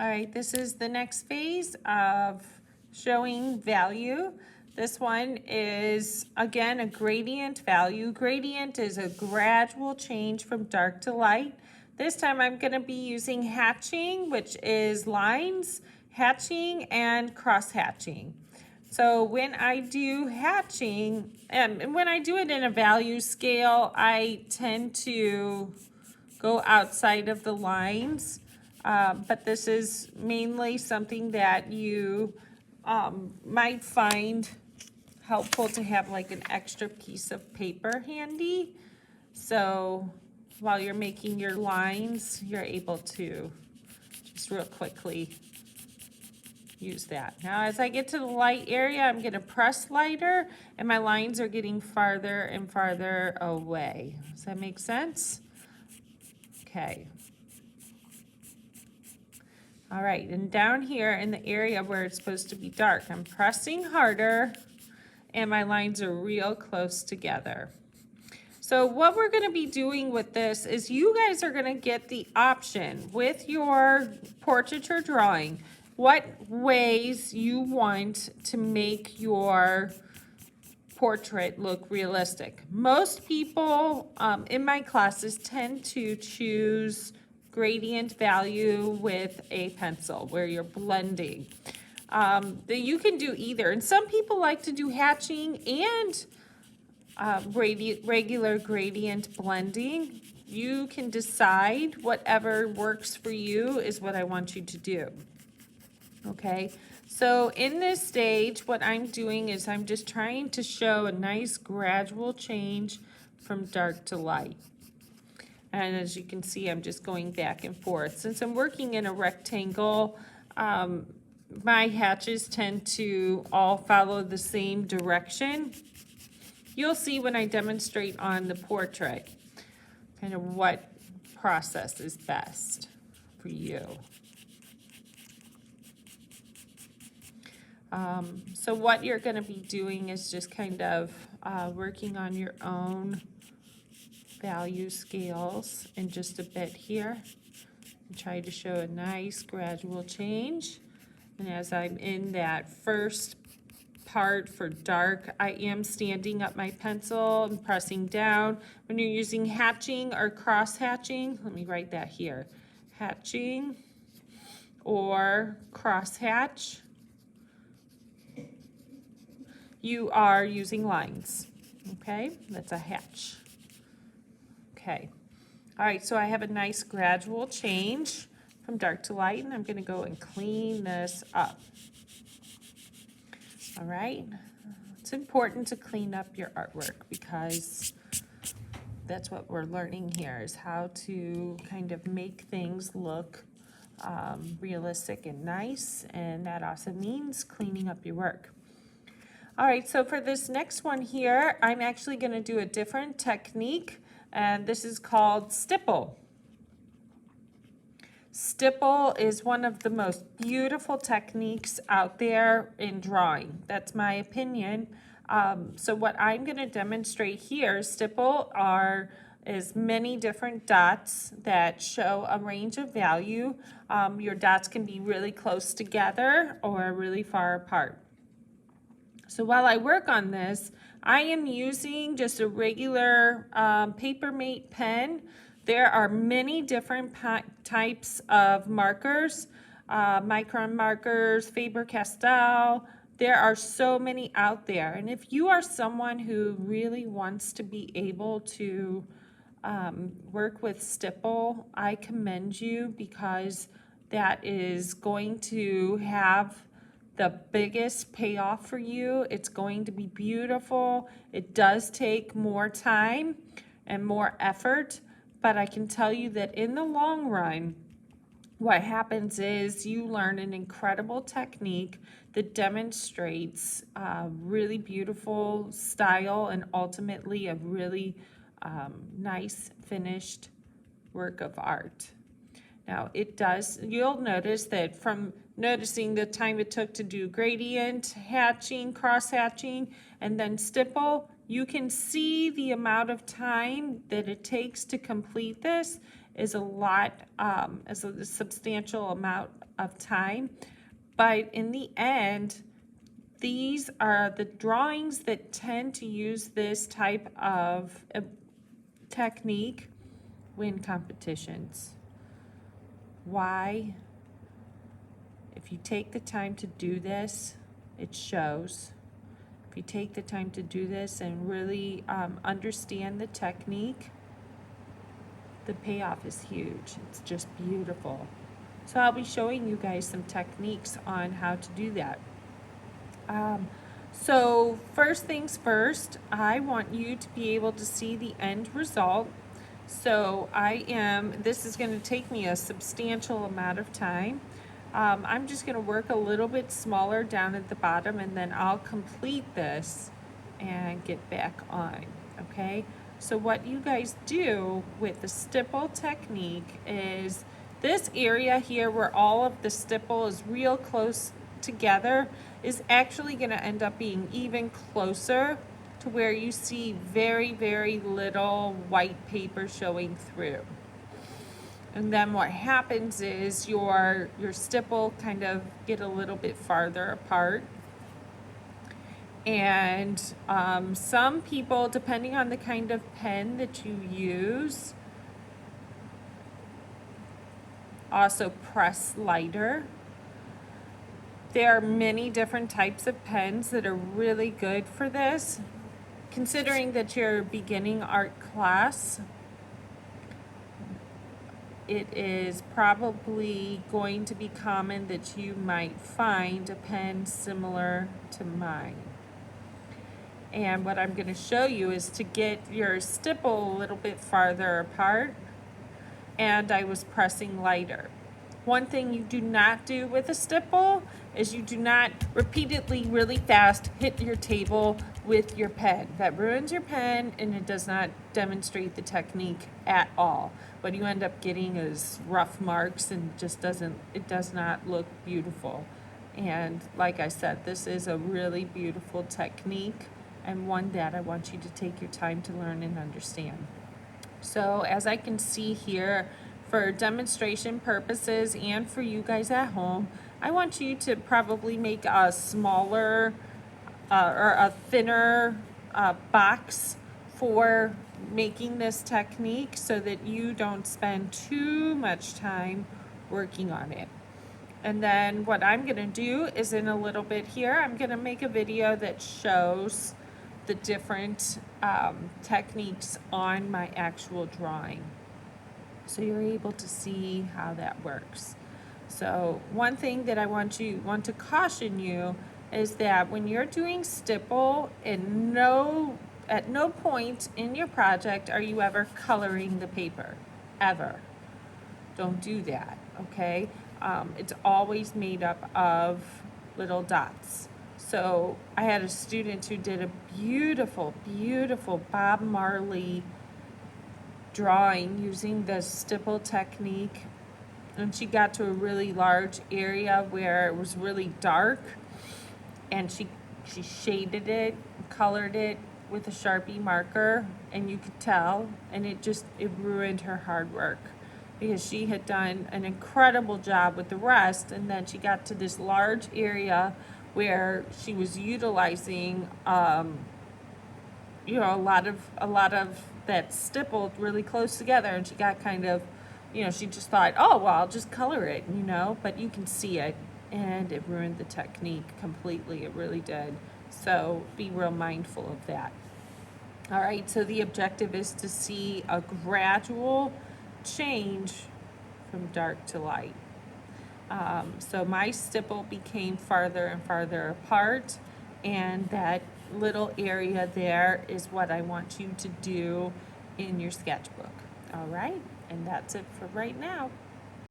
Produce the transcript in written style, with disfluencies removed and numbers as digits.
All right, this is the next phase of showing value. This one is, again, a gradient value. Gradient is a gradual change from dark to light. This time I'm going to be using hatching, which is lines, hatching, and cross-hatching. So when I do hatching, and when I do it in a value scale, I tend to go outside of the lines. But this is mainly something that you might find helpful to have like an extra piece of paper handy. So while you're making your lines, you're able to just real quickly use that. Now as I get to the light area, I'm going to press lighter and my lines are getting farther and farther away. Does that make sense? Okay. All right, and down here in the area where it's supposed to be dark, I'm pressing harder and my lines are real close together. So what we're gonna be doing with this is you guys are gonna get the option with your portraiture drawing, what ways you want to make your portrait look realistic. Most people in my classes tend to choose gradient value with a pencil where you're blending. You can do either, and some people like to do hatching and regular gradient blending. You can decide whatever works for you is what I want you to do. Okay, so in this stage, what I'm doing is I'm just trying to show a nice gradual change from dark to light. And as you can see, I'm just going back and forth. Since I'm working in a rectangle, my hatches tend to all follow the same direction. You'll see when I demonstrate on the portrait kind of what process is best for you. So what you're going to be doing is just kind of working on your own value scales in just a bit here and try to show a nice gradual change. And as I'm in that first part for dark, I am standing up my pencil and pressing down. When you're using hatching or cross hatching, let me write that here, hatching or cross hatch, you are using lines. Okay, that's a hatch. Okay, all right, so I have a nice gradual change from dark to light, and I'm going to go and clean this up. All right, it's important to clean up your artwork because that's what we're learning here, is how to kind of make things look realistic and nice, and that also means cleaning up your work. All right, so for this next one here, I'm actually going to do a different technique, and this is called Stipple. Stipple is one of the most beautiful techniques out there in drawing. That's my opinion. So what I'm going to demonstrate here, stipple is many different dots that show a range of value. Your dots can be really close together or really far apart. So while I work on this, I am using just a regular Papermate pen. There are many different types of markers, micron markers, Faber-Castell. There are so many out there. And if you are someone who really wants to be able to work with stipple, I commend you because that is going to have the biggest payoff for you. It's going to be beautiful. It does take more time and more effort, but I can tell you that in the long run, what happens is you learn an incredible technique that demonstrates really beautiful style and ultimately a really nice finished work of art. Now it does, you'll notice that from noticing the time it took to do gradient, hatching, cross hatching, and then stipple, you can see the amount of time that it takes to complete this is a lot, is a substantial amount of time. But in the end, these are the drawings that tend to use this type of technique win competitions. Why? If you take the time to do this, it shows. If you take the time to do this and really understand the technique, the payoff is huge. It's just beautiful. So I'll be showing you guys some techniques on how to do that. So first things first, I want you to be able to see the end result. So this is going to take me a substantial amount of time. I'm just going to work a little bit smaller down at the bottom, and then I'll complete this and get back on, okay? So what you guys do with the stipple technique is this area here where all of the stipple is real close together is actually going to end up being even closer to where you see very, very little white paper showing through. And then what happens is your stipple kind of get a little bit farther apart. And some people, depending on the kind of pen that you use, also press lighter. There are many different types of pens that are really good for this. Considering that you're beginning art class, it is probably going to be common that you might find a pen similar to mine. And what I'm going to show you is to get your stipple a little bit farther apart, and I was pressing lighter. One thing you do not do with a stipple is you do not repeatedly, really fast hit your table with your pen. That ruins your pen, and it does not demonstrate the technique at all. What you end up getting is rough marks, and it does not look beautiful. And like I said, this is a really beautiful technique, and one that I want you to take your time to learn and understand. So as I can see here, for demonstration purposes and for you guys at home, I want you to probably make a smaller or a thinner box for making this technique so that you don't spend too much time working on it. And then what I'm going to do is in a little bit here, I'm going to make a video that shows the different techniques on my actual drawing, so you're able to see how that works. So one thing that I want to caution you is that when you're doing stipple, at no point in your project are you ever coloring the paper, ever. Don't do that, okay? It's always made up of little dots. So I had a student who did a beautiful, beautiful Bob Marley drawing using the stipple technique, and she got to a really large area where it was really dark, and she shaded it, colored it with a Sharpie marker, and you could tell, and it ruined her hard work because she had done an incredible job with the rest, and then she got to this large area where she was utilizing a lot of that stippled really close together, and she got kind of, she just thought, oh, well, I'll just color it, but you can see it, and it ruined the technique completely. It really did. So be real mindful of that. All right, so the objective is to see a gradual change from dark to light. So my stipple became farther and farther apart, and that little area there is what I want you to do in your sketchbook. All right, and that's it for right now.